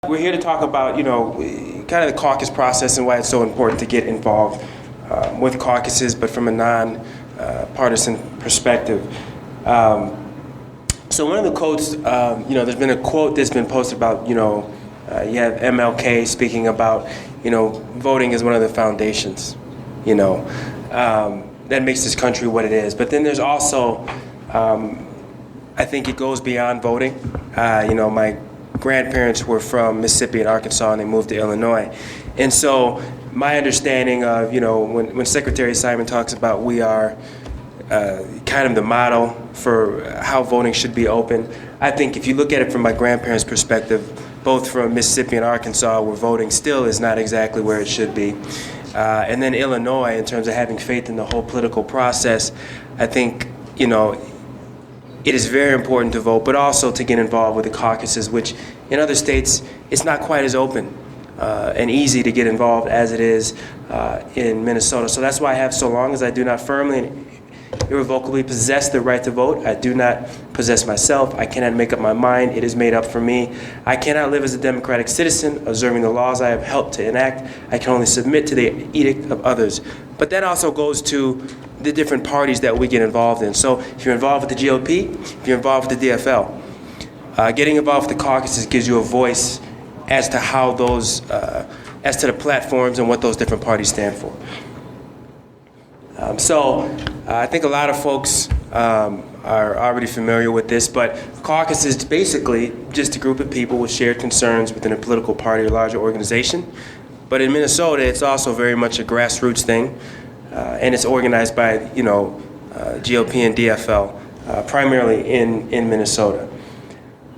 We're here to talk about, kind of the caucus process and why it's so important to get involved with caucuses, but from a non-partisan perspective. So one of the quotes, there's been a quote that's been posted about, you have MLK speaking about, voting is one of the foundations, that makes this country what it is. But then there's also, I think it goes beyond voting. My grandparents were from Mississippi and Arkansas, and they moved to Illinois. And so my understanding of, when Secretary Simon talks about we are kind of the model for how voting should be open, I think if you look at it from my grandparents' perspective, both from Mississippi and Arkansas, where voting still is not exactly where it should be. And then Illinois, in terms of having faith in the whole political process, I think, it is very important to vote, but also to get involved with the caucuses, which in other states, it's not quite as open and easy to get involved as it is in Minnesota. So that's why I have, so long as I do not firmly and irrevocably possess the right to vote, I do not possess myself. I cannot make up my mind. It is made up for me. I cannot live as a democratic citizen, observing the laws I have helped to enact. I can only submit to the edict of others. But that also goes to the different parties that we get involved in. So if you're involved with the GOP, if you're involved with the DFL, getting involved with the caucuses gives you a voice as to how those, as to the platforms and what those different parties stand for. I think a lot of folks are already familiar with this, but caucus is basically just a group of people with shared concerns within a political party or larger organization. But in Minnesota, it's also very much a grassroots thing, and it's organized by, GOP and DFL, primarily in Minnesota.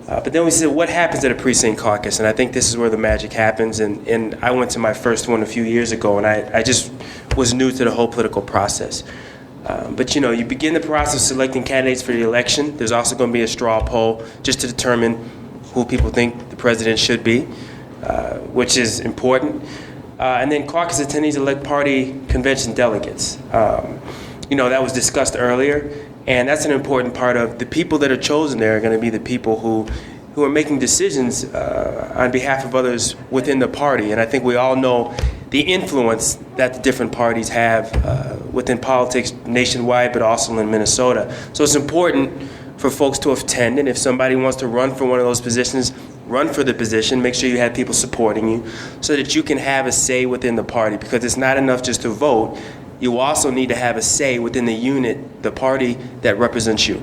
But then we said, what happens at a precinct caucus? And I think this is where the magic happens. And I went to my first one a few years ago, and I just was new to the whole political process. But you begin the process of selecting candidates for the election. There's also going to be a straw poll just to determine who people think the president should be, which is important. And then caucus attendees elect party convention delegates. That was discussed earlier. And that's an important part of the people that are chosen there are going to be the people who are making decisions on behalf of others within the party. And I think we all know the influence that the different parties have within politics nationwide, but also in Minnesota. So it's important for folks to attend, and if somebody wants to run for one of those positions, run for the position. Make sure you have people supporting you so that you can have a say within the party, because it's not enough just to vote. You also need to have a say within the unit, the party that represents you.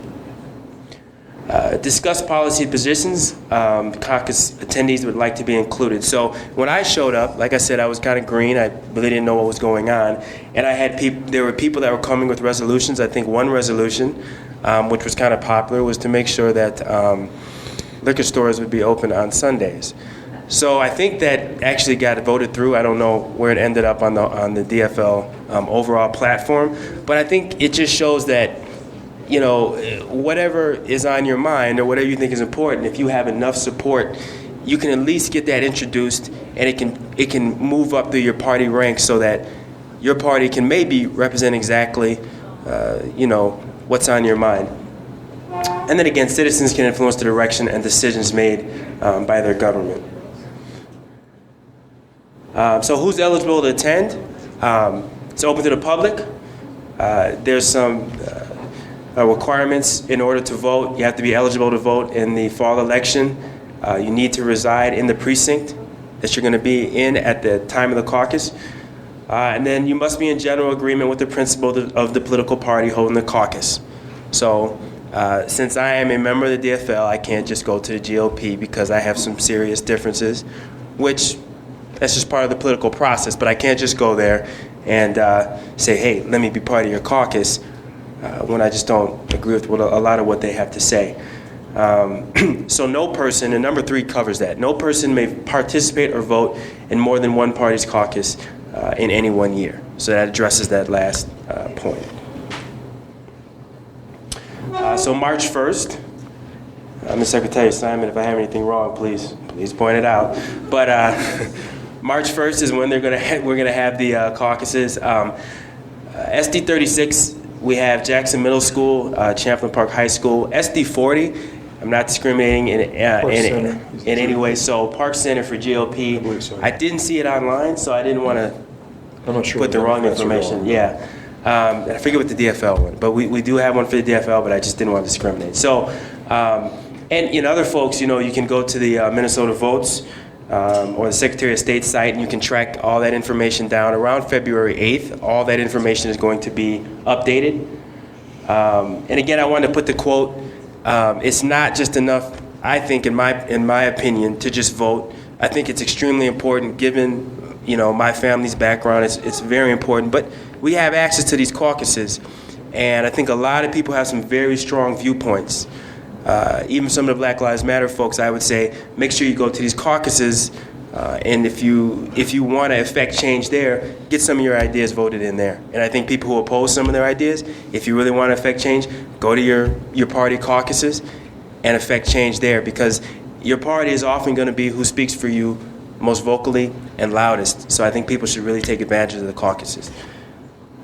Discuss policy positions. Caucus attendees would like to be included. So when I showed up, like I said, I was kind of green. I really didn't know what was going on. And I had there were people that were coming with resolutions. I think one resolution, which was kind of popular, was to make sure that liquor stores would be open on Sundays. So I think that actually got voted through. I don't know where it ended up on the DFL overall platform, but I think it just shows that, whatever is on your mind or whatever you think is important, if you have enough support, you can at least get that introduced, and it can move up through your party ranks so that your party can maybe represent exactly, what's on your mind. And then again, citizens can influence the direction and decisions made by their government. So who's eligible to attend? It's open to the public. There's some requirements in order to vote. You have to be eligible to vote in the fall election. You need to reside in the precinct that you're going to be in at the time of the caucus. And then you must be in general agreement with the principle of the political party holding the caucus. So since I am a member of the DFL, I can't just go to the GOP because I have some serious differences, which that's just part of the political process. But I can't just go there and say, hey, let me be part of your caucus when I just don't agree with a lot of what they have to say. So no person, and number 3 covers that, no person may participate or vote in more than one party's caucus in any 1 year. So that addresses that last point. So March 1st, Mr. Secretary Simon, if I have anything wrong, please point it out. But March 1st is when we're going to have the caucuses. SD 36, we have Jackson Middle School, Champlain Park High School. SD 40 I'm not discriminating in Center. any way. So Park Center for GOP, believe so. I didn't see it online, so I didn't want to I'm not sure put the wrong information. Yeah. I forget what the DFL one, but we do have one for the DFL, but I just didn't want to discriminate. So, and other folks, you can go to the Minnesota Votes or the Secretary of State site, and you can track all that information down. Around February 8th, all that information is going to be updated. And again, I wanted to put the quote, it's not just enough, I think, in my opinion, to just vote. I think it's extremely important given my family's background. It's very important. But we have access to these caucuses, and I think a lot of people have some very strong viewpoints. Even some of the Black Lives Matter folks, I would say, make sure you go to these caucuses, and if you want to affect change there, get some of your ideas voted in there. And I think people who oppose some of their ideas, if you really want to affect change, go to your party caucuses and affect change there, because your party is often going to be who speaks for you most vocally and loudest. So I think people should really take advantage of the caucuses.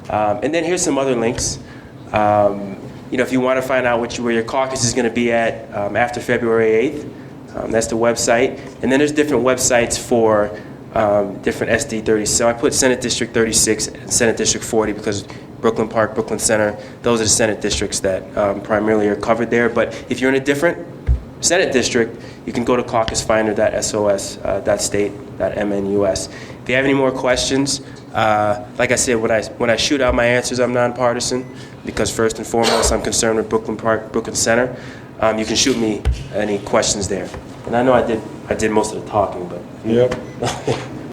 And then here's some other links. If you want to find out where your caucus is going to be at after February 8th, that's the website. And then there's different websites for different SD30. So I put Senate District 36 and Senate District 40 because Brooklyn Park, Brooklyn Center, those are the Senate districts that primarily are covered there. But if you're in a different Senate district, you can go to caucusfinder.sos.state.mnus. If you have any more questions, like I said, when I shoot out my answers, I'm nonpartisan because first and foremost, I'm concerned with Brooklyn Park, Brooklyn Center. You can shoot me any questions there. And I know I did most of the talking, but Yep.